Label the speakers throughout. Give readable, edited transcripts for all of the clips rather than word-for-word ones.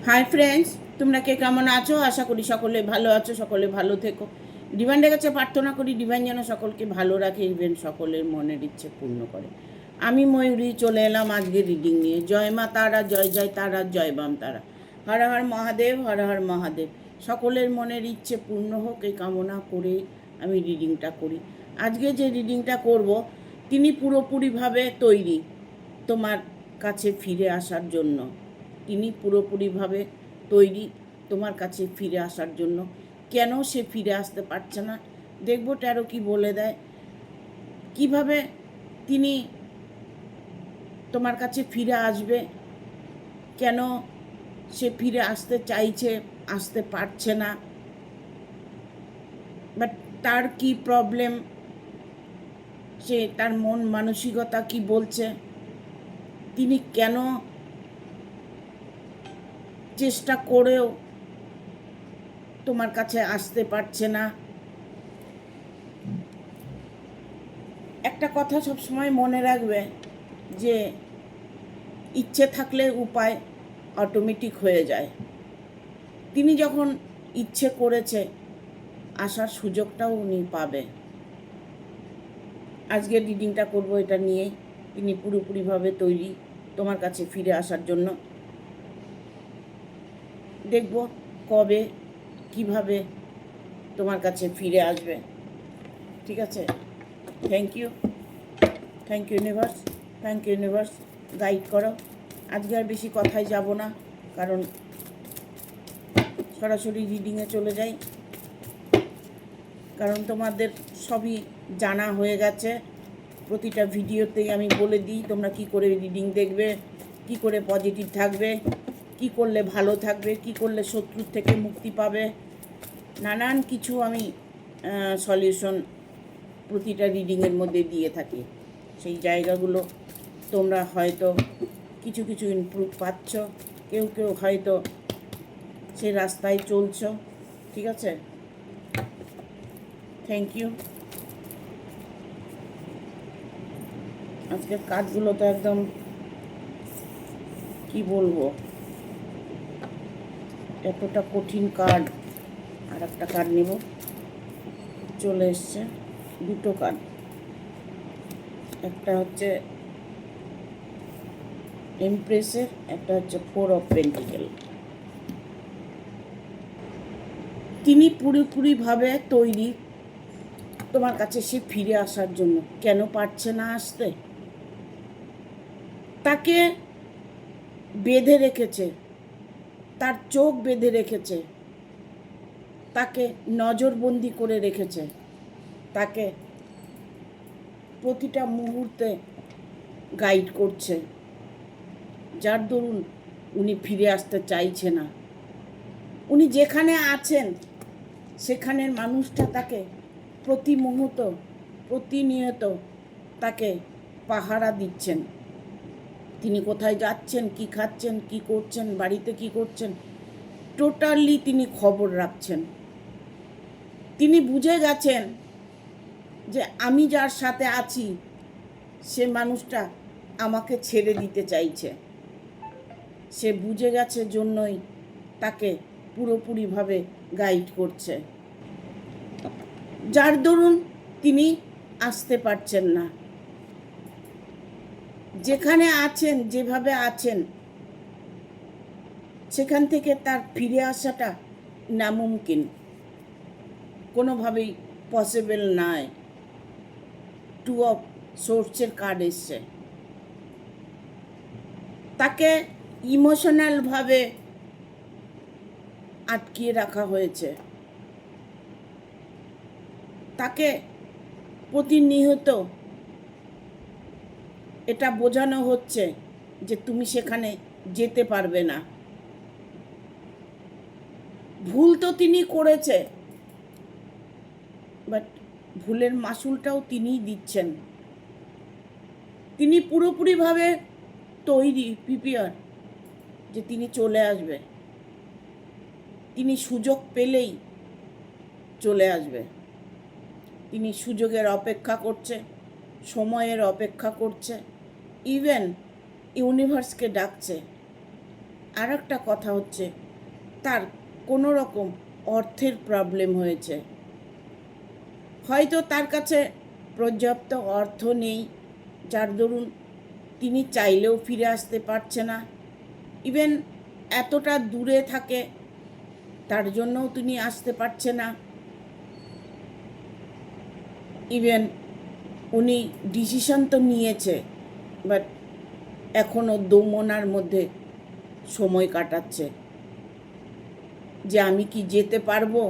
Speaker 1: Hi friends, তোমরা কে কেমন আছো? আশা করি সকলে ভালো আছো, সকলে ভালো থেকো। ডিভাইনের কাছে প্রার্থনা করি ডিভাইন যেন সকলকে ভালো রাখে, ইভেন সকলের মনের ইচ্ছে পূর্ণ করে। আমি ময়ূরী চলে এলাম আজকে রিডিং নিয়ে। জয় মা তারা, জয় জয় তারা, জয় বাম তারা। হর হর মহাদেব, হর হর মহাদেব। সকলের মনের ইচ্ছে পূর্ণ হোক এই কামনা করে আমি রিডিংটা করি। আজকে যে রিডিংটা করব, তিনি পুরোপুরিভাবে তৈরি তোমার কাছে ফিরে আসার জন্য। তিনি পুরোপুরিভাবে তৈরি তোমার কাছে ফিরে আসার জন্য। কেন সে ফিরে আসতে পারছে না দেখবো ট্যারো কি বলে দেয়, কিভাবে তিনি তোমার কাছে ফিরে আসবে, কেন সে ফিরে আসতে চাইছে, আসতে পারছে না, বাট তার কি প্রবলেম, সে তার মন মানসিকতা কি বলছে, তিনি কেন চেষ্টা করেও তোমার কাছে আসতে পারছে না। একটা কথা সব সময় মনে রাখবে যে ইচ্ছে থাকলে উপায় অটোমেটিক হয়ে যায়। তিনি যখন ইচ্ছে করেছে আসার সুযোগটাও উনি পাবে। আজকের রিডিংটা করব এটা নিয়েই। তিনি পুরোপুরিভাবে তৈরি তোমার কাছে ফিরে আসার জন্য। দেখব কবে কিভাবে তোমার কাছে ফিরে আসবে। ঠিক আছে, thank you universe, thank you universe, guide করো। আজকে আর বেশি কথায় যাব না, কারণ সরাসরি রিডিংয়ে চলে যাই। কারণ তোমাদের সবই জানা হয়ে গেছে, প্রতিটা ভিডিওতেই আমি বলে দিই তোমরা কি করে রিডিং দেখবে, কি করে পজিটিভ থাকবে, কি করলে ভালো থাকবে, কি করলে শত্রুর থেকে মুক্তি পাবে। নানান কিছু আমি সলিউশন প্রতিটা রিডিংয়ের মধ্যে দিয়ে থাকি। সেই জায়গাগুলো তোমরা হয়তো কিছু কিছু ইমপ্রুভ পাচ্ছ, কেউ কেউ হয়তো সেই রাস্তায় চলছ। ঠিক আছে, থ্যাংক ইউ। আজকের কার্ডগুলো তো একদম কি বলবো, এতটা কঠিন কার্ড। আর একটা কার্ড নেব, চলে এসছে দুটো কার্ড। একটা হচ্ছে এমপ্রেসের, একটা হচ্ছে 4 অফ পেন্টিকেল। তিনি পুরোপুরিভাবে তৈরি তোমার কাছে সে ফিরে আসার জন্য। কেন পারছে না আসতে? তাকে বেঁধে রেখেছে, তার চোখ বেঁধে রেখেছে, তাকে নজরবন্দি করে রেখেছে, তাকে প্রতিটা মুহূর্তে গাইড করছে, যার দরুন উনি ফিরে আসতে চাইছে না। উনি যেখানে আছেন সেখানের মানুষটা তাকে প্রতি মুহূর্ত প্রতিনিয়ত তাকে পাহারা দিচ্ছেন। তিনি কোথায় যাচ্ছেন, কি খাচ্ছেন, কি করছেন, বাড়িতে কি করছেন, টোটালি তিনি খবর রাখছেন। তিনি বুঝে গেছেন যে আমি যার সাথে আছি সে মানুষটা আমাকে ছেড়ে দিতে চাইছে। সে বুঝে গেছে জন্যই তাকে পুরোপুরিভাবে গাইড করছে, যার দরুন তিনি আসতে পারছেন না। যেখানে আছেন, যেভাবে আছেন, সেখান থেকে তার ফিরে আসাটা নামুমকিন, কোনোভাবেই পসিবল নয়। 2 অফ সোর্সের কার্ড এসছে। তাকে ইমোশনালভাবে আটকিয়ে রাখা হয়েছে। তাকে প্রতিনিয়ত এটা বোঝানো হচ্ছে যে তুমি সেখানে যেতে পারবে না। ভুল তো তিনি করেছে, বাট ভুলের মাসুলটাও তিনিই দিচ্ছেন। তিনি পুরোপুরিভাবে তৈরি, প্রিপেয়ার যে তিনি চলে আসবে। তিনি সুযোগ পেলেই চলে আসবে। তিনি সুযোগের অপেক্ষা করছে, সময়ের অপেক্ষা করছে, ইভেন ইউনিভার্সকে ডাকছে, আর একটা কথা হচ্ছে, তার কোনো রকম অর্থের প্রবলেম হয়েছে। হয়তো তার কাছে পর্যাপ্ত অর্থ নেই, যার দরুন তিনি চাইলেও ফিরে আসতে পারছে না। ইভেন এতটা দূরে থাকে, তার জন্যও তিনি আসতে পারছে না। ইভেন উনি ডিসিশন তো নিয়েছে, বাট এখনও দোমনার মধ্যে সময় কাটাচ্ছে যে আমি কি যেতে পারবো,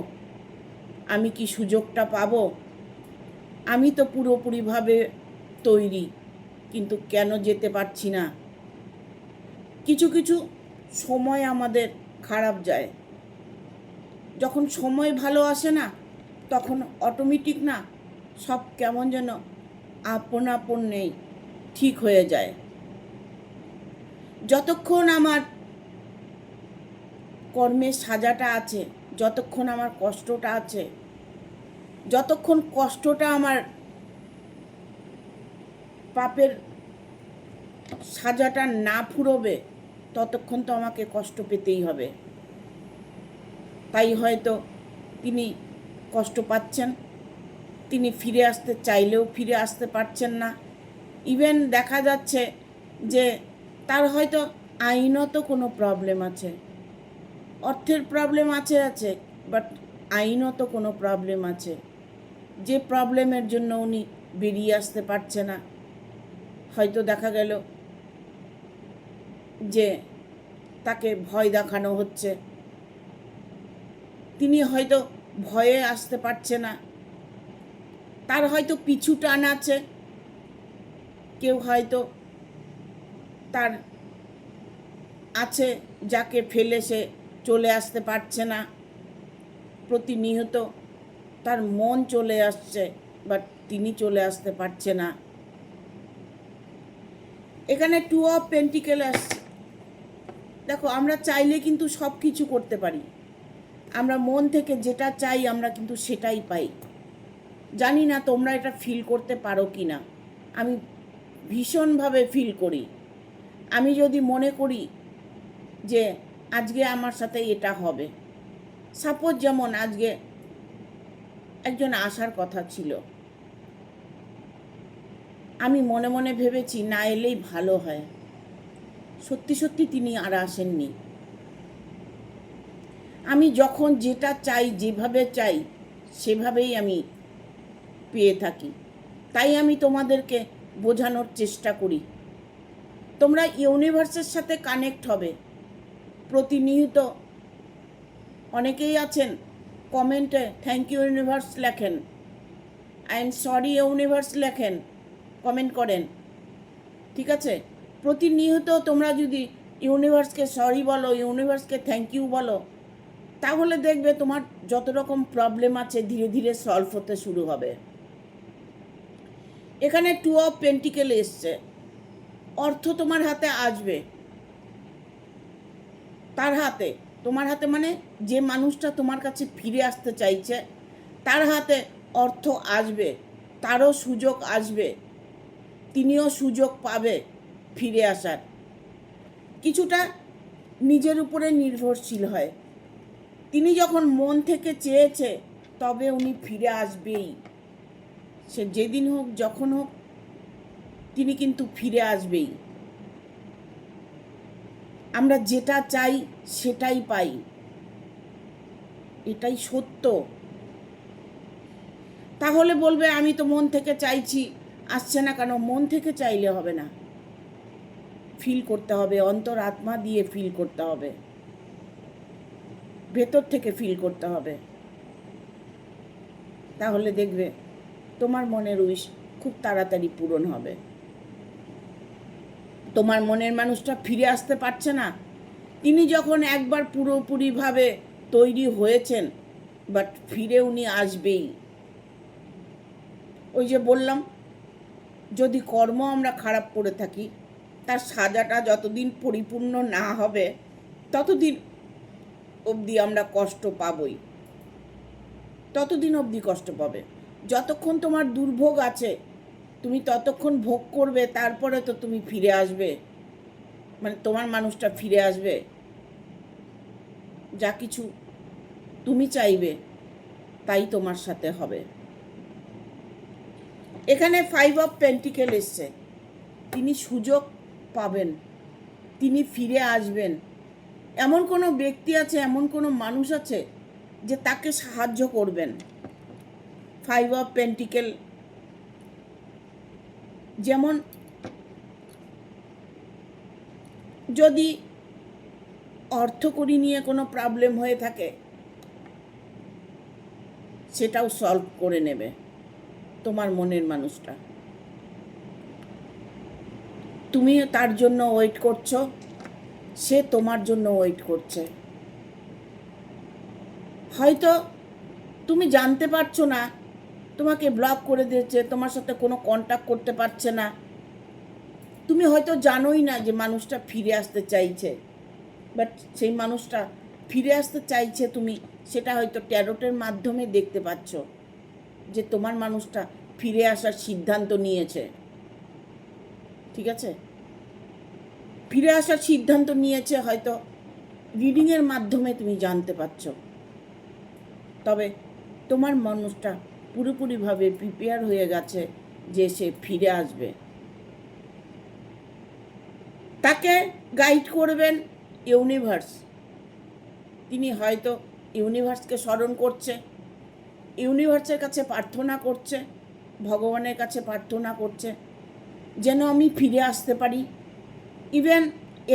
Speaker 1: আমি কি সুযোগটা পাবো। আমি তো পুরোপুরিভাবে তৈরি, কিন্তু কেন যেতে পারছি না। কিছু কিছু সময় আমাদের খারাপ যায়, যখন সময় ভালো আসে না তখন অটোমেটিক না সব কেমন যেন আপন আপন নেই ঠিক হয়ে যায়। যতক্ষণ আমার কর্মের সাজাটা আছে, যতক্ষণ আমার কষ্টটা আছে, যতক্ষণ কষ্টটা আমার পাপের সাজাটা না ফুরোবে, ততক্ষণ তো আমাকে কষ্ট পেতেই হবে। তাই হয়তো তিনি কষ্ট পাচ্ছেন, তিনি ফিরে আসতে চাইলেও ফিরে আসতে পারছেন না। ইভেন দেখা যাচ্ছে যে তার হয়তো আইনত কোনো প্রবলেম আছে, অর্থের প্রবলেম আছে, বাট আইনত কোনো প্রবলেম আছে, যে প্রবলেমের জন্য উনি বেরিয়ে আসতে পারছে না। হয়তো দেখা গেল যে তাকে ভয় দেখানো হচ্ছে, তিনি হয়তো ভয়ে আসতে পারছে না। তার হয়তো পিছু টান আছে, কেউ হয়তো তার আছে যাকে ফেলে সে চলে আসতে পারছে না। প্রতিনিয়ত তার মন চলে আসছে, বাট তিনি চলে আসতে পারছে না। এখানে 2 অফ পেন্টিকেল আসছে। দেখো, আমরা চাইলে কিন্তু সব কিছু করতে পারি, আমরা মন থেকে যেটা চাই আমরা কিন্তু সেটাই পাই। জানি না তোমরা এটা ফিল করতে পারো কি না, আমি ভীষণভাবে ফিল করি। আমি যদি মনে করি যে আজকে আমার সাথে এটা হবে, সাপোজ যেমন আজকে একজন আসার কথা ছিল, আমি মনে মনে ভেবেছি না এলেই ভালো হয়, সত্যি সত্যি তিনি আর আসেননি। আমি যখন যেটা চাই, যেভাবে চাই সেভাবেই আমি পেয়ে থাকি। তাই আমি তোমাদেরকে বোঝানোর চেষ্টা করি, তোমরা ইউনিভার্সের সাথে কানেক্ট হবে। প্রতিনিয়ত অনেকেই আছেন কমেন্টে থ্যাংক ইউ ইউনিভার্স লেখেন, আই এম সরি ইউনিভার্স লেখেন, কমেন্ট করেন, ঠিক আছে। প্রতিনিয়ত তোমরা যদি ইউনিভার্সকে সরি বলো, ইউনিভার্সকে থ্যাংক ইউ বলো, তাহলে দেখবে তোমার যত রকম প্রবলেম আছে ধীরে ধীরে সলভ হতে শুরু হবে। এখানে 2 অফ পেন্টিকেল এসছে, অর্থ তোমার হাতে আসবে। তার হাতে, তোমার হাতে মানে যে মানুষটা তোমার কাছে ফিরে আসতে চাইছে তার হাতে অর্থ আসবে, তারও সুযোগ আসবে, তিনিও সুযোগ পাবে ফিরে আসার। কিছুটা নিজের উপরে নির্ভরশীল হয়। তিনি যখন মন থেকে চেয়েছে তবে উনি ফিরে আসবেই, সে যেদিন হোক যখন হোক তিনি কিন্তু ফিরে আসবেই। আমরা যেটা চাই সেটাই পাই, এটাই সত্য। তাহলে বলবে আমি তো মন থেকে চাইছি, আসছে না কেন? মন থেকে চাইলে হবে না, ফিল করতে হবে, অন্তর আত্মা দিয়ে ফিল করতে হবে, ভেতর থেকে ফিল করতে হবে। তাহলে দেখবে তোমার মনের উইশ খুব তাড়াতাড়ি পূরণ হবে। তোমার মনের মানুষটা ফিরে আসতে পারছে না, তিনি যখন একবার পুরোপুরিভাবে তৈরি হয়েছেন, বাট ফিরে উনি আসবেই। ওই যে বললাম, যদি কর্ম আমরা খারাপ করে থাকি, তার সাজাটা যতদিন পরিপূর্ণ না হবে ততদিন অবধি আমরা কষ্ট পাবই, ততদিন অবধি কষ্ট পাবে। যতক্ষণ তোমার দুর্ভোগ আছে তুমি ততক্ষণ ভোগ করবে, তারপরে তো তুমি ফিরে আসবে, মানে তোমার মানুষটা ফিরে আসবে। যা কিছু তুমি চাইবে তাই তোমার সাথে হবে। এখানে 5 অফ পেন্টিকেল এসছে, তিনি সুযোগ পাবেন, তিনি ফিরে আসবেন। এমন কোনো ব্যক্তি আছে, এমন কোনো মানুষ আছে যে তাকে সাহায্য করবেন। 5 অফ পেন্টিকেল, যেমন যদি অর্থকড়ি নিয়ে কোনো প্রবলেম হয়ে থাকে সেটাও সলভ করে নেবে তোমার মনের মানুষটা। তুমি তার জন্য ওয়েট করছো, সে তোমার জন্য ওয়েট করছে। হয়তো তুমি জানতে পারছো না, তোমাকে ব্লক করে দিয়েছে, তোমার সাথে কোনো কন্ট্যাক্ট করতে পারছে না, তুমি হয়তো জানোই না যে মানুষটা ফিরে আসতে চাইছে, বাট সেই মানুষটা ফিরে আসতে চাইছে, তুমি সেটা হয়তো ট্যারোটের মাধ্যমে দেখতে পাচ্ছ যে তোমার মানুষটা ফিরে আসার সিদ্ধান্ত নিয়েছে। ঠিক আছে, ফিরে আসার সিদ্ধান্ত নিয়েছে, হয়তো রিডিংয়ের মাধ্যমে তুমি জানতে পারছো। তবে তোমার মানুষটা পুরোপুরিভাবে প্রিপেয়ার হয়ে গেছে যে সে ফিরে আসবে। তাকে গাইড করবেন ইউনিভার্স। তিনি হয়তো ইউনিভার্সকে স্মরণ করছে, ইউনিভার্সের কাছে প্রার্থনা করছে, ভগবানের কাছে প্রার্থনা করছে যেন আমি ফিরে আসতে পারি। ইভেন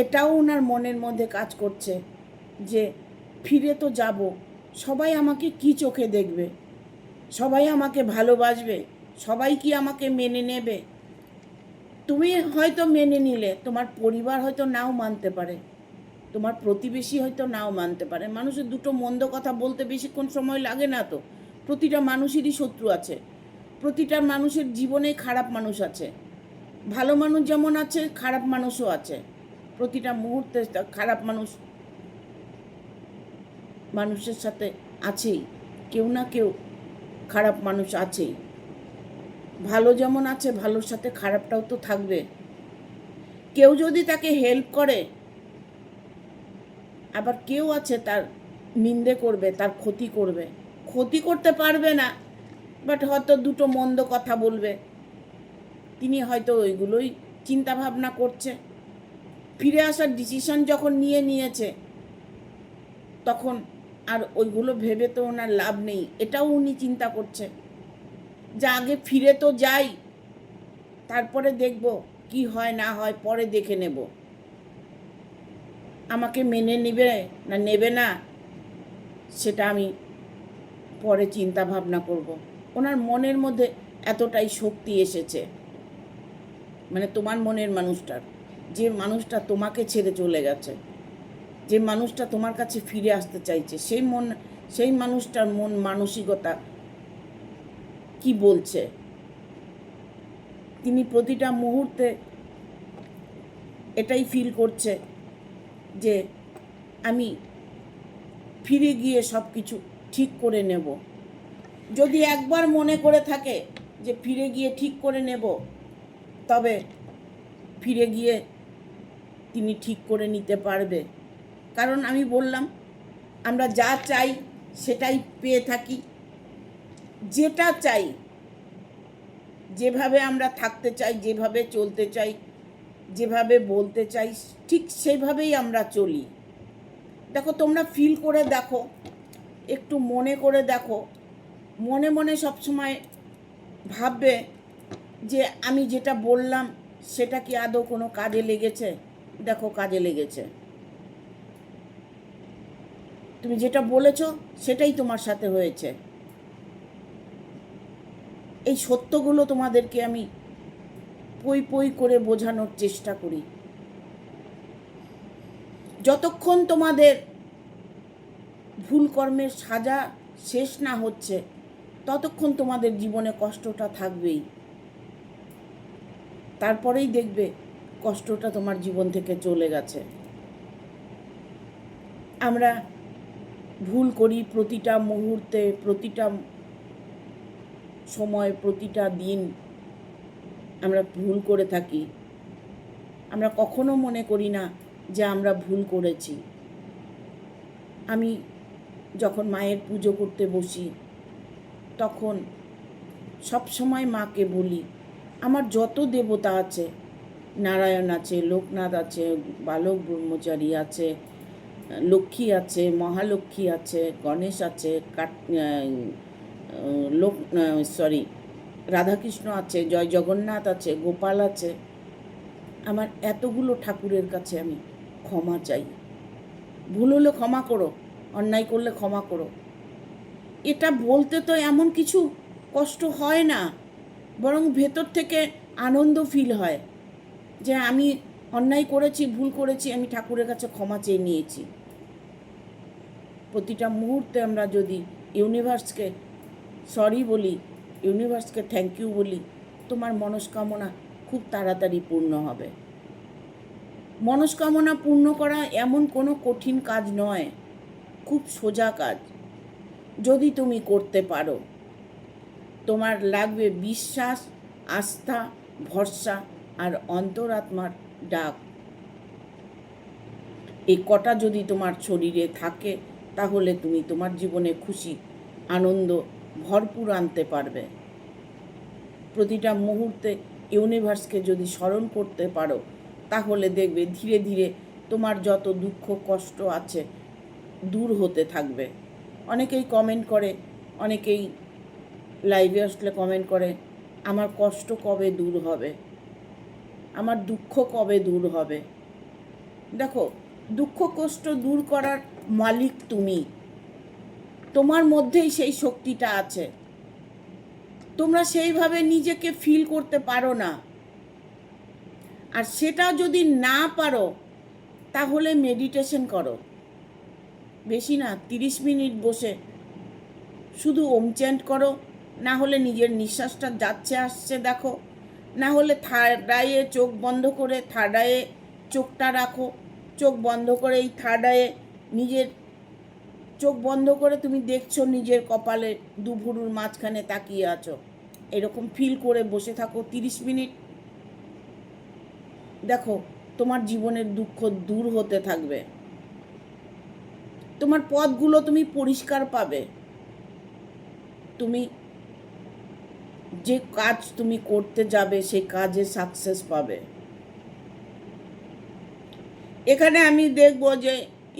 Speaker 1: এটাও ওনার মনের মধ্যে কাজ করছে যে ফিরে তো যাব, সবাই আমাকে কি চোখে দেখবে, সবাই আমাকে ভালোবাসবে, সবাই কি আমাকে মেনে নেবে। তুমি হয়তো মেনে নিলে, তোমার পরিবার হয়তো নাও মানতে পারে, তোমার প্রতিবেশী হয়তো নাও মানতে পারে। মানুষের দুটো মন্দ কথা বলতে বেশিক্ষণ সময় লাগে না তো। প্রতিটা মানুষেরই শত্রু আছে, প্রতিটা মানুষের জীবনে খারাপ মানুষ আছে, ভালো মানুষ যেমন আছে খারাপ মানুষও আছে। প্রতিটা মুহূর্তে খারাপ মানুষের সাথে আছেই, কেউ না কেউ খারাপ মানুষ আছেই। ভালো যেমন আছে, ভালোর সাথে খারাপটাও তো থাকবে। কেউ যদি তাকে হেল্প করে, আবার কেউ আছে তার নিন্দে করবে, তার ক্ষতি করবে। ক্ষতি করতে পারবে না, বাট হয়তো দুটো মন্দ কথা বলবে। তিনি হয়তো ওইগুলোই চিন্তা ভাবনা করছে। ফিরে আসার ডিসিশন যখন নিয়েছে, তখন আর ওইগুলো ভেবে তো ওনার লাভ নেই। এটাও উনি চিন্তা করছে যে আগে ফিরে তো যাই, তারপরে দেখব কি হয় না হয়, পরে দেখে নেব। আমাকে মেনে নেবে না নেবে না সেটা আমি পরে চিন্তা ভাবনা করব। ওনার মনের মধ্যে এতটাই শক্তি এসেছে, মানে তোমার মনের মানুষটার, যে মানুষটা তোমাকে ছেড়ে চলে গেছে, যে মানুষটা তোমার কাছে ফিরে আসতে চাইছে, সেই মানুষটার মন মানসিকতা কি বলছে। তিনি প্রতিটা মুহূর্তে এটাই ফিল করছে যে আমি ফিরে গিয়ে সব কিছু ঠিক করে নেব। যদি একবার মনে করে থাকে যে ফিরে গিয়ে ঠিক করে নেব, তবে ফিরে গিয়ে তিনি ঠিক করে নিতে পারবে। কারণ আমি বললাম, আমরা যা চাই সেটাই পেয়ে থাকি। যেটা চাই, যেভাবে আমরা থাকতে চাই, যেভাবে চলতে চাই, যেভাবে বলতে চাই, ঠিক সেভাবেই আমরা চলি। দেখো, তোমরা ফিল করে দেখো, একটু মনে করে দেখো, মনে মনে সবসময় ভাববে যে আমি যেটা বললাম সেটা কি আদৌ কোনো কাজে লেগেছে। দেখো, কাজে লেগেছে। তুমি যেটা বলেছো সেটাই তোমার সাথে হয়েছে। এই সত্যগুলো তোমাদেরকে আমি পই পই করে বোঝানোর চেষ্টা করি। যতক্ষণ তোমাদের ভুল কর্মের সাজা শেষ না হচ্ছে, ততক্ষণ তোমাদের জীবনে কষ্টটা থাকবেই। তারপরেই দেখবে কষ্টটা তোমার জীবন থেকে চলে গেছে। আমরা ভুল করি প্রতিটা মুহূর্তে, প্রতিটা সময়, প্রতিটা দিন আমরা ভুল করে থাকি। আমরা কখনো মনে করি না যে আমরা ভুল করেছি। আমি যখন মায়ের পুজো করতে বসি তখন সবসময় মাকে বলি আমার যত দেবতা আছে, নারায়ণ আছে, লোকনাথ আছে, বালক ব্রহ্মচারী আছে, লক্ষ্মী আছে, মহালক্ষ্মী আছে, গণেশ আছে, লোক সরি রাধাকৃষ্ণ আছে, জয় জগন্নাথ আছে, গোপাল আছে, আমার এতগুলো ঠাকুরের কাছে আমি ক্ষমা চাই। ভুল হলে ক্ষমা করো, অন্যায় করলে ক্ষমা করো। এটা বলতে তো এমন কিছু কষ্ট হয় না, বরং ভেতর থেকে আনন্দ ফিল হয় যে আমি অন্যায় করেছি, ভুল করেছি, আমি ঠাকুরের কাছে ক্ষমা চেয়ে নিয়েছি। প্রতিটা মুহূর্তে আমরা যদি ইউনিভার্সকে সরি বলি, ইউনিভার্সকে থ্যাংক ইউ বলি, তোমার মনস্কামনা খুব তাড়াতাড়ি পূর্ণ হবে। মনস্কামনা পূর্ণ করা এমন কোনো কঠিন কাজ নয়, খুব সোজা কাজ। যদি তুমি করতে পারো, তোমার লাগবে বিশ্বাস, আস্থা, ভরসা আর অন্তরাত্মার ডাক। এই কটা যদি তোমার শরীরে থাকে তাহলে তুমি তোমার জীবনে খুশি, আনন্দ ভরপুর আনতে পারবে। প্রতিটা মুহূর্তে ইউনিভার্সকে যদি স্মরণ করতে পারো তাহলে দেখবে ধীরে ধীরে তোমার যত দুঃখ কষ্ট আছে দূর হতে থাকবে। অনেকেই কমেন্ট করে, অনেকেই লাইভে আসলে কমেন্ট করে আমার কষ্ট কবে দূর হবে, আমার দুঃখ কবে দূর হবে। দেখো, দুঃখ কষ্ট দূর করার মালিক তুমি, তোমার মধ্যেই সেই শক্তিটা আছে। তোমরা সেইভাবে নিজেকে ফিল করতে পারো না, আর সেটা যদি না পারো তাহলে মেডিটেশন করো। বেশি না, 30 মিনিট বসে শুধু ওম চ্যান্ট করো, না হলে নিজের নিঃশ্বাসটা যাচ্ছে আসছে দেখো, না হলে থার্ড আইয়ে চোখ বন্ধ করে থার্ড আইয়ে চোখটা রাখো, চোখ বন্ধ করে এই থার্ড আইয়ে নিজের চোখ বন্ধ করে তুমি দেখছো নিজের কপালে দুভুরুর মাঝখানে তাকিয়ে আছো, এরকম ফিল করে বসে থাকো 30 মিনিট। দেখো তোমার জীবনের দুঃখ দূর হতে থাকবে, তোমার পথগুলো তুমি পরিষ্কার পাবে, তুমি যে কাজ তুমি করতে যাবে সেই কাজে সাকসেস পাবে। এখানে আমি দেখব যে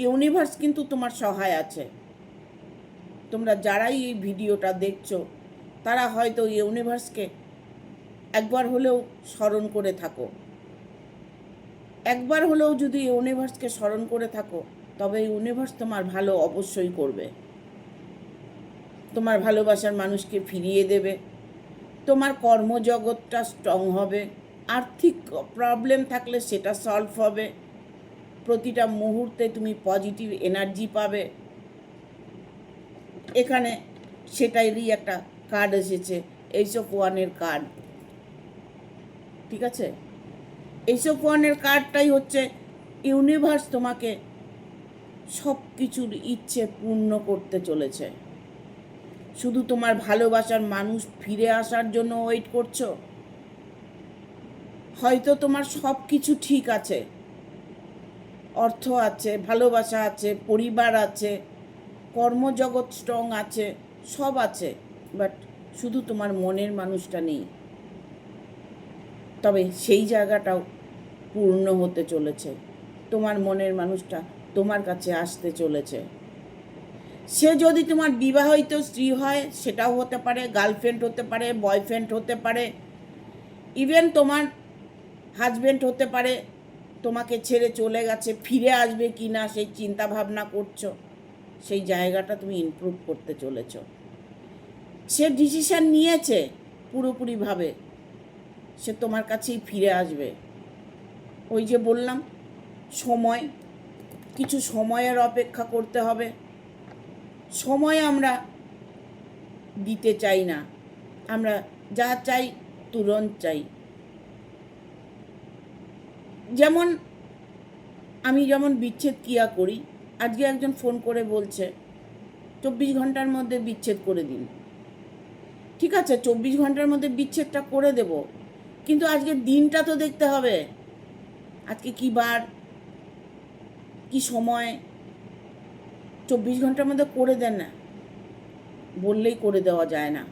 Speaker 1: ইউনিভার্স কিন্তু তোমার সহায় আছে। তোমরা যারাই এই ভিডিওটা দেখছো তারা হয়তো ইউনিভার্সকে একবার হলেও স্মরণ করে থাকো। একবার হলেও যদি ইউনিভার্সকে স্মরণ করে থাকো তবে ইউনিভার্স তোমার ভালো অবশ্যই করবে, তোমার ভালোবাসার মানুষকে ফিরিয়ে দেবে, তোমার কর্মজগৎটা স্ট্রং হবে, আর্থিক প্রবলেম থাকলে সেটা সলভ হবে, প্রতিটা মুহূর্তে তুমি পজিটিভ এনার্জি পাবে। এখানে সেটারই একটা কার্ড এসেছে, এইসব ওয়ানের কার্ড। ঠিক আছে, এইসব ওয়ানের কার্ডটাই হচ্ছে ইউনিভার্স তোমাকে সব কিছুর ইচ্ছে পূর্ণ করতে চলেছে। শুধু তোমার ভালোবাসার মানুষ ফিরে আসার জন্য ওয়েট করছো। হয়তো তোমার সব কিছু ঠিক আছে, অর্থ আছে, ভালোবাসা আছে, পরিবার আছে, কর্মজগৎ স্ট্রং আছে, সব আছে, বাট শুধু তোমার মনের মানুষটা নেই। তবে সেই জায়গাটাও পূর্ণ হতে চলেছে, তোমার মনের মানুষটা তোমার কাছে আসতে চলেছে। সে যদি তোমার বিবাহিত স্ত্রী হয় সেটাও হতে পারে, গার্লফ্রেন্ড হতে পারে, বয়ফ্রেন্ড হতে পারে, ইভেন তোমার হাজব্যান্ড হতে পারে, তোমাকে ছেড়ে চলে গেছে, ফিরে আসবে কি না সেই চিন্তা ভাবনা করছো, সেই জায়গাটা তুমি ইমপ্রুভ করতে চলেছ। সে ডিসিশন নিয়েছে পুরোপুরিভাবে, সে তোমার কাছেই ফিরে আসবে। ওই যে বললাম সময়, কিছু সময়ের অপেক্ষা করতে হবে। সময় আমরা দিতে চাই না, আমরা যা চাই তুরন্ত চাই। যেমন আমি যেমন বিচ্ছেদ ক্রিয়া করি, আজকে একজন ফোন করে বলছে 24 ঘন্টার মধ্যে বিচ্ছেদ করে দিন। ঠিক আছে, 24 ঘন্টার মধ্যে বিচ্ছেদটা করে দেব, কিন্তু আজকে দিনটা তো দেখতে হবে, আজকে কী বার, কী সময়, 24 ঘন্টার মধ্যে করে দেন না, বললেই করে দেওয়া যায় না।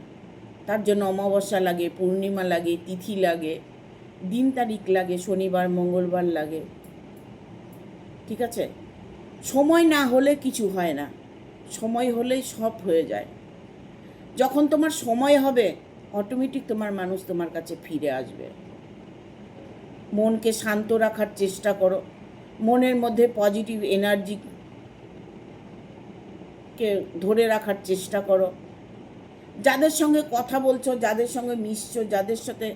Speaker 1: তার জন্য অমাবস্যা লাগে, পূর্ণিমা লাগে, তিথি লাগে, দিন তারিখ লাগে, শনিবার মঙ্গলবার লাগে। ঠিক আছে? সময় না হলে কিছু হয় না, সময় হলেই সব হয়ে যায়। যখন তোমার সময় হবে অটোমেটিক তোমার মানুষ তোমার কাছে ফিরে আসবে। মনকে শান্ত রাখার চেষ্টা করো, মনের মধ্যে পজিটিভ এনার্জিকে ধরে রাখার চেষ্টা করো। যাদের সঙ্গে কথা বলছো, যাদের সঙ্গে মিশছো, যাদের সাথে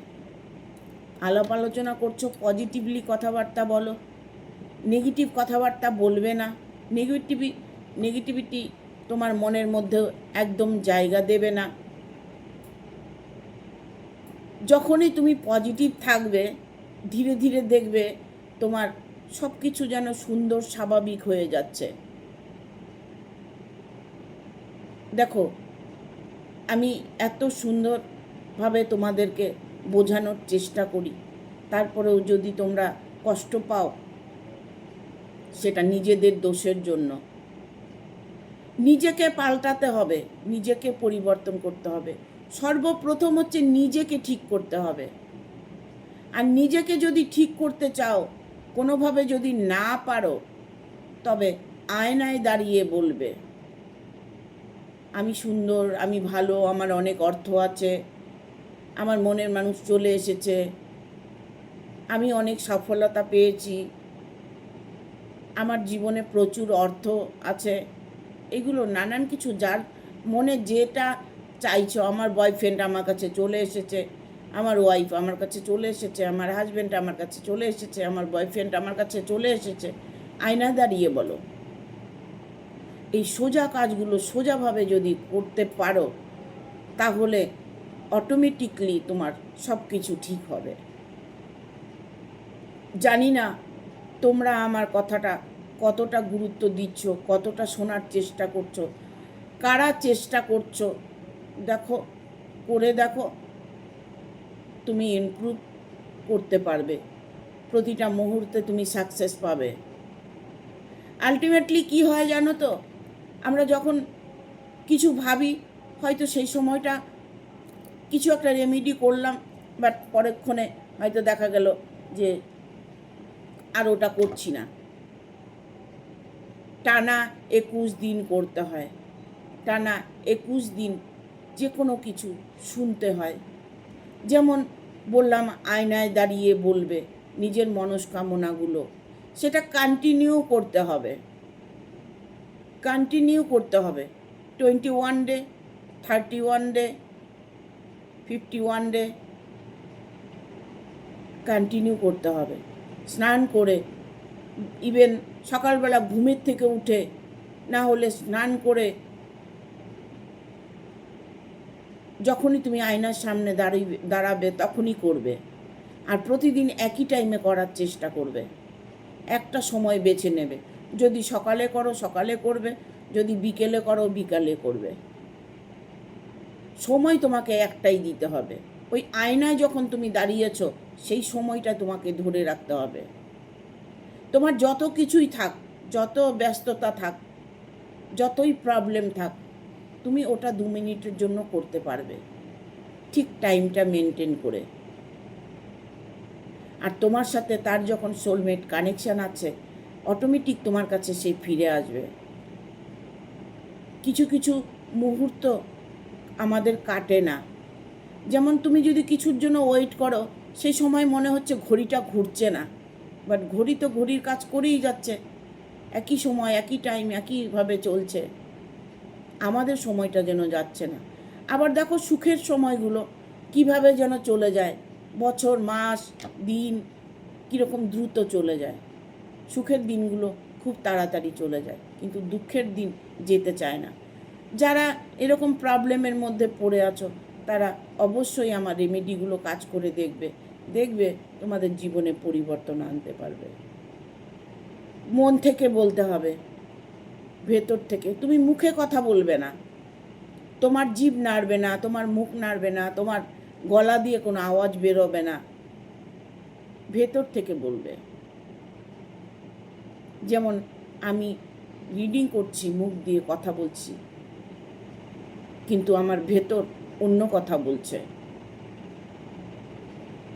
Speaker 1: আলাপ আলোচনা করছো, পজিটিভলি কথাবার্তা বলো, নেগেটিভ কথাবার্তা বলবে না। নেগেটিভিটি তোমার মনের মধ্যে একদম জায়গা দেবে না। যখনই তুমি পজিটিভ থাকবে ধীরে ধীরে দেখবে তোমার সব কিছু যেন সুন্দর স্বাভাবিক হয়ে যাচ্ছে। দেখো, আমি এত সুন্দরভাবে তোমাদেরকে বোঝানোর চেষ্টা করি, তারপরেও যদি তোমরা কষ্ট পাও সেটা নিজেদের দোষের জন্য। নিজেকে পাল্টাতে হবে, নিজেকে পরিবর্তন করতে হবে। সর্বপ্রথম হচ্ছে নিজেকে ঠিক করতে হবে। আর নিজেকে যদি ঠিক করতে চাও, কোনোভাবে যদি না পারো, তবে আয়নায় দাঁড়িয়ে বলবে, আমি সুন্দর, আমি ভালো, আমার অনেক অর্থ আছে, আমার মনের মানুষ চলে এসেছে, আমি অনেক সফলতা পেয়েছি, আমার জীবনে প্রচুর অর্থ আছে। এগুলো নানান কিছু, যার মনে যেটা চাইছো, আমার বয়ফ্রেন্ড আমার কাছে চলে এসেছে, আমার ওয়াইফ আমার কাছে চলে এসেছে, আমার হাজব্যান্ড আমার কাছে চলে এসেছে, আমার বয়ফ্রেন্ড আমার কাছে চলে এসেছে। আয়না দাঁড়িয়ে বলো। এই সোজা কাজগুলো সোজাভাবে যদি করতে পারো, তাহলে অটোমেটিকলি তোমার সব কিছু ঠিক হবে। জানি না তোমরা আমার কথাটা কতটা গুরুত্ব দিচ্ছ, কতটা শোনার চেষ্টা করছো, কারা চেষ্টা করছো। দেখো, করে দেখো, তুমি ইমপ্রুভ করতে পারবে, প্রতিটা মুহূর্তে তুমি সাকসেস পাবে। আলটিমেটলি কি হয় জানো তো, আমরা যখন কিছু ভাবি, হয়তো সেই সময়টা কিছু একটা রেমেডি করলাম, বাট পরেক্ষণে হয়তো দেখা গেল যে আর ওটা করছি না। টানা 21 দিন করতে হয়, টানা 21 দিন যে কোনো কিছু শুনতে হয়। যেমন বললাম, আয়নায় দাঁড়িয়ে বলবে নিজের মনস্কামনাগুলো, সেটা কন্টিনিউ করতে হবে, 21 ডে, 31 ডে, 51 ডে কন্টিনিউ করতে হবে। স্নান করে, ইভেন সকালবেলা ঘুমের থেকে উঠে, না হলে স্নান করে, যখনই তুমি আয়নার সামনে দাঁড়াবে তখনই করবে। আর প্রতিদিন একই টাইমে করার চেষ্টা করবে, একটা সময় বেছে নেবে। যদি সকালে করো সকালে করবে, যদি বিকেলে করো বিকালে করবে। সময় তোমাকে একটাই দিতে হবে। ওই আয়নায় যখন তুমি দাঁড়িয়েছ সেই সময়টা তোমাকে ধরে রাখতে হবে। তোমার যত কিছুই থাক, যত ব্যস্ততা থাক, যতই প্রবলেম থাক, তুমি ওটা 2 মিনিটের জন্য করতে পারবে, ঠিক টাইমটা মেনটেন করে। আর তোমার সাথে তার যখন সোলমেট কানেকশান আছে, অটোমেটিক তোমার কাছে সে ফিরে আসবে। কিছু কিছু মুহূর্ত আমাদের কাটে না। যেমন তুমি যদি কিছুর জন্য ওয়েট করো, সেই সময় মনে হচ্ছে ঘড়িটা ঘুরছে না, বাট ঘড়ি তো ঘড়ির কাজ করেই যাচ্ছে, একই সময় একই টাইম একইভাবে চলছে, আমাদের সময়টা যেন যাচ্ছে না। আবার দেখো, সুখের সময়গুলো কিভাবে যেন চলে যায়, বছর মাস দিন কীরকম দ্রুত চলে যায়। সুখের দিনগুলো খুব তাড়াতাড়ি চলে যায়, কিন্তু দুঃখের দিন যেতে চায় না। যারা এরকম প্রবলেমের মধ্যে পড়ে আছো, তারা অবশ্যই আমার রেমেডিগুলো কাজ করে দেখবে তোমাদের জীবনে পরিবর্তন আনতে পারবে। মন থেকে বলতে হবে, ভেতর থেকে। তুমি মুখে কথা বলবে না, তোমার জিভ নাড়বে না, তোমার মুখ নাড়বে না, তোমার গলা দিয়ে কোনো আওয়াজ বেরোবে না, ভেতর থেকে বলবে। যেমন আমি রিডিং করছি, মুখ দিয়ে কথা বলছি, কিন্তু আমার ভেতর অন্য কথা বলছে।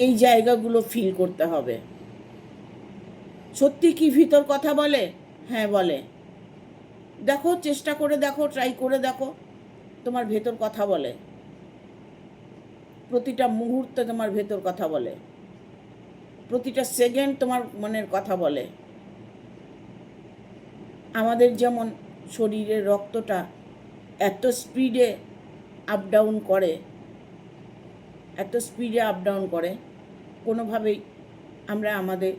Speaker 1: এই জায়গাগুলো ফিল করতে হবে। সত্যি কি ভিতর কথা বলে? হ্যাঁ বলে। দেখো, চেষ্টা করে দেখো, ট্রাই করে দেখো, তোমার ভেতর কথা বলে। প্রতিটা মুহূর্তে তোমার ভেতর কথা বলে, প্রতিটা সেকেন্ড তোমার মনের কথা বলে। আমাদের যেমন শরীরের রক্তটা এত স্পিডে আপ ডাউন করে, কোনোভাবেই আমরা আমাদের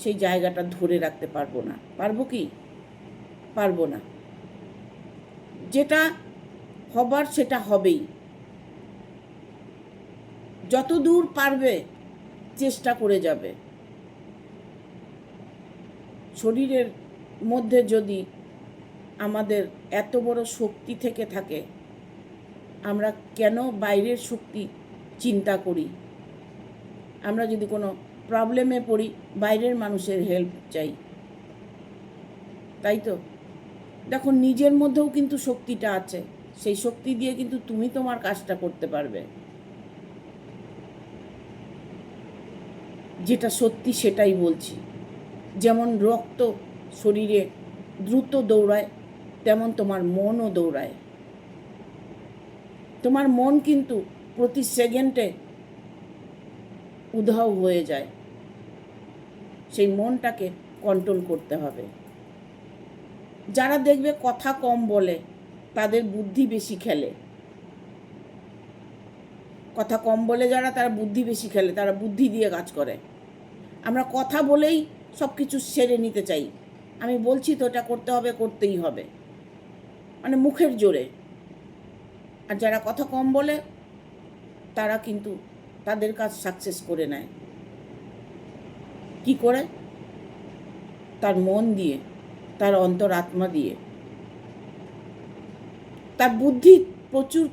Speaker 1: সেই জায়গাটা ধরে রাখতে পারবো না। পারবো কি? পারবো না। যেটা হবার সেটা হবেই। যত দূর পারবে চেষ্টা করে যাবে। শরীরের মধ্যে যদি আমাদের এত বড় শক্তি থেকে থাকে, আমরা কেন বাইরের শক্তি চিন্তা করি? আমরা যদি কোনো প্রবলেমে পড়ি, বাইরের মানুষের হেল্প চাই, তাই তো? দেখো, নিজের মধ্যেও কিন্তু শক্তিটা আছে। সেই শক্তি দিয়ে কিন্তু তুমি তোমার কাজটা করতে পারবে। যেটা সত্যি সেটাই বলছি। যেমন রক্ত শরীরে দ্রুত দৌড়ায়, তেমন তোমার মনও দৌড়ায়। তোমার মন কিন্তু প্রতি সেকেন্ডে উধাও হয়ে যায়। সেই মনটাকে কন্ট্রোল করতে হবে। যারা দেখবে কথা কম বলে, তাদের বুদ্ধি বেশি খেলে। কথা কম বলে যারা, তারা বুদ্ধি বেশি খেলে, তারা বুদ্ধি দিয়ে কাজ করে। আমরা কথা বলেই সব কিছু সেরে নিতে চাই। আমি বলছি তো এটা করতে হবে, করতেই হবে, মানে মুখের জোরে। আর যারা কথা কম বলে, তারা কিন্তু তাদের কাজ সাকসেস করে নেয়। কি করে? তার মন দিয়ে, তার অন্তরাত্মা দিয়ে। তার বুদ্ধি প্রচুর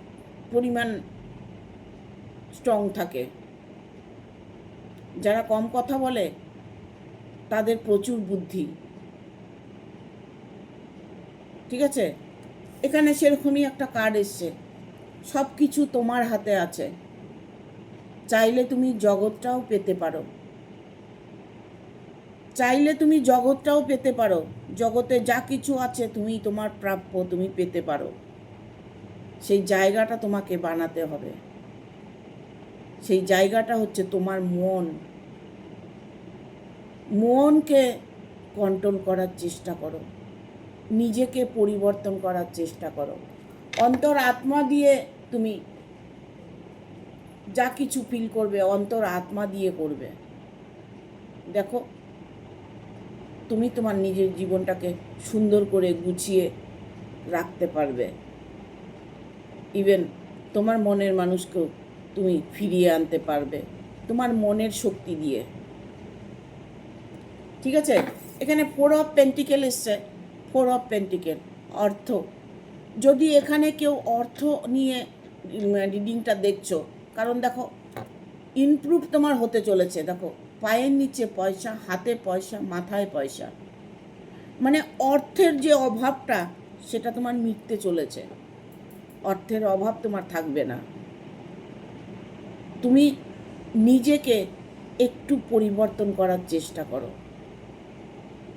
Speaker 1: পরিমাণ স্ট্রং থাকে। যারা কম কথা বলে, তাদের প্রচুর বুদ্ধি। ঠিক আছে? এখানে সেরকমই একটা কার্ড এসছে। সব কিছু তোমার হাতে আছে। চাইলে তুমি জগৎটাও পেতে পারো। চাইলে তুমি জগৎটাও পেতে পারো। জগতে যা কিছু আছে তুমি তোমার প্রাপ্য, তুমি পেতে পারো। সেই জায়গাটা তোমাকে বানাতে হবে। সেই জায়গাটা হচ্ছে তোমার মন। মনকে কন্ট্রোল করার চেষ্টা করো, নিজেকে পরিবর্তন করার চেষ্টা করো। অন্তর আত্মা দিয়ে তুমি যা কিছু ফিল করবে, অন্তর আত্মা দিয়ে করবে। দেখো, তুমি তোমার নিজের জীবনটাকে সুন্দর করে গুছিয়ে রাখতে পারবে। ইভেন তোমার মনের মানুষকেও তুমি ফিরিয়ে আনতে পারবে তোমার মনের শক্তি দিয়ে। ঠিক আছে? এখানে 4 অফ পেন্টিকেল এসছে। 4 অফ পেন্টিকেল, অর্থ। যদি এখানে কেউ অর্থ নিয়ে রিডিংটা দেখছো, কারণ দেখো ইমপ্রুভ তোমার হতে চলেছে। দেখো, পায়ের নিচে পয়সা, হাতে পয়সা, মাথায় পয়সা, মানে অর্থের যে অভাবটা সেটা তোমার মিটতে চলেছে। অর্থের অভাব তোমার থাকবে না। তুমি নিজেকে একটু পরিবর্তন করার চেষ্টা করো।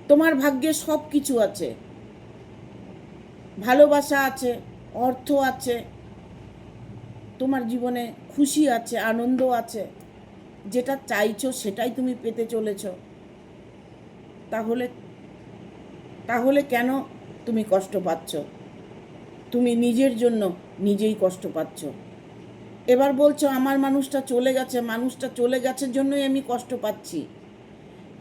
Speaker 1: তোমার ভাগ্যে সব কিছু আছে। ভালোবাসা আছে, অর্থ আছে, তোমার জীবনে খুশি আছে, আনন্দ আছে। যেটা চাইছো সেটাই তুমি পেতে চলেছ। তাহলে কেন তুমি কষ্ট পাচ্ছ? তুমি নিজের জন্য নিজেই কষ্ট পাচ্ছ। এবার বলছো আমার মানুষটা চলে গেছে জন্যই আমি কষ্ট পাচ্ছি।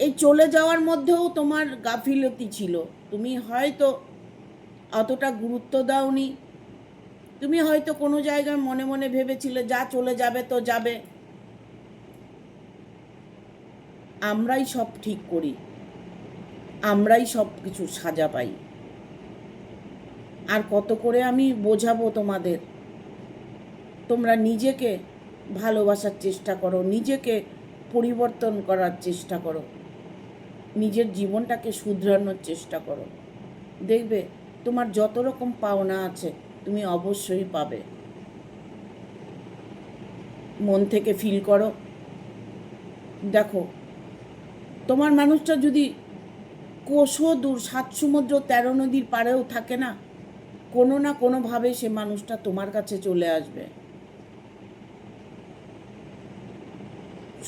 Speaker 1: এই চলে যাওয়ার মধ্যেও তোমার গাফিলতি ছিল। তুমি হয়তো অতটা গুরুত্ব দাওনি। তুমি হয়তো কোনো জায়গায় মনে মনে ভেবেছিলে যা চলে যাবে তো যাবে। আমরাই সব ঠিক করি, আমরাই সব কিছু সাজা পাই। আর কত করে আমি বোঝাবো তোমাদের? তোমরা নিজেকে ভালোবাসার চেষ্টা করো, নিজেকে পরিবর্তন করার চেষ্টা করো, নিজের জীবনটাকে শুধরানোর চেষ্টা করো। দেখবে তোমার যত রকম পাওনা আছে তুমি অবশ্যই পাবে। মন থেকে ফিল করো। দেখো, তোমার মানুষটা যদি কোষও দূর, 7 সমুদ্র 13 নদীর পাড়েও থাকে না, কোনো না কোনোভাবে সে মানুষটা তোমার কাছে চলে আসবে।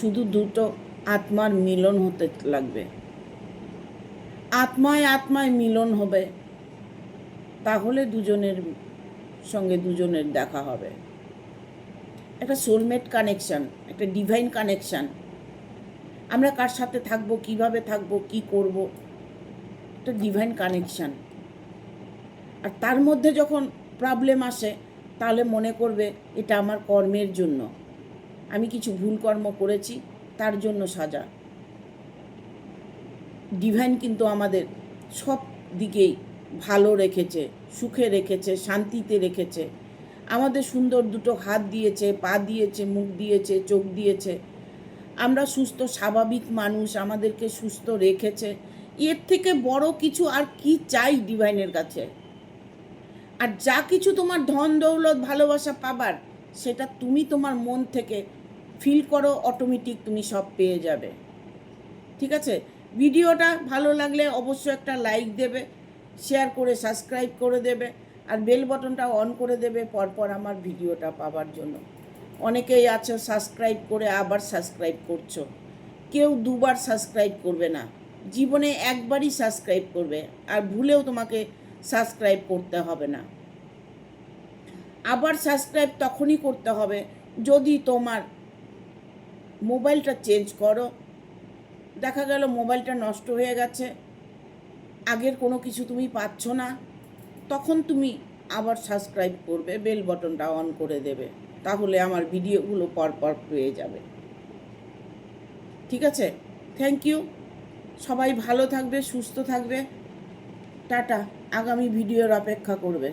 Speaker 1: শুধু দুটো আত্মার মিলন হতে লাগবে, আত্মায় আত্মায় মিলন হবে, তাহলে দুজনের সঙ্গে দুজনের দেখা হবে। একটা সোলমেট কানেকশান, একটা ডিভাইন কানেকশান। আমরা কার সাথে থাকবো, কিভাবে থাকবো, কি করব, একটা ডিভাইন কানেকশান। আর তার মধ্যে যখন প্রবলেম আসে, তাহলে মনে করবে এটা আমার কর্মের জন্য, আমি কিছু ভুল কর্ম করেছি, তার জন্য সাজা। ডিভাইন কিন্তু আমাদের সব দিকেই ভালো রেখেছে, সুখে রেখেছে, শান্তিতে রেখেছে। আমাদের সুন্দর দুটো হাত দিয়েছে, পা দিয়েছে, মুখ দিয়েছে, চোখ দিয়েছে। আমরা সুস্থ স্বাভাবিক মানুষ, আমাদেরকে সুস্থ রেখেছে। এর থেকে বড় কিছু আর কি চাই ডিভাইনের কাছে? আর যা কিছু তোমার ধন দৌলত ভালোবাসা পাবার, সেটা তুমি তোমার মন থেকে ফিল করো, অটোমেটিক তুমি সব পেয়ে যাবে। ঠিক আছে? ভিডিওটা ভালো লাগলে অবশ্যই একটা লাইক দেবে, শেয়ার করে সাবস্ক্রাইব করে দেবে, আর বেল বটনটা অন করে দেবে পরপর আমার ভিডিওটা পাবার জন্য। অনেকেই আছো সাবস্ক্রাইব করে আবার সাবস্ক্রাইব করছো, কেউ দুবার সাবস্ক্রাইব করবে না, জীবনে একবারই সাবস্ক্রাইব করবে, আর ভুলেও তোমাকে সাবস্ক্রাইব করতে হবে না। আবার সাবস্ক্রাইব তখনই করতে হবে যদি তোমার মোবাইলটা চেঞ্জ করো, দেখা গেল মোবাইলটা নষ্ট হয়ে গেছে, আগের কোনো কিছু তুমি পাচ্ছ না, তখন তুমি আবার সাবস্ক্রাইব করবে, বেল বটনটা অন করে দেবে, তাহলে আমার ভিডিওগুলো পরপর পেয়ে যাবে। ঠিক আছে? Thank you. সবাই ভালো থাকবে, সুস্থ থাকবে। টাটা। আগামী ভিডিওর অপেক্ষা করবে।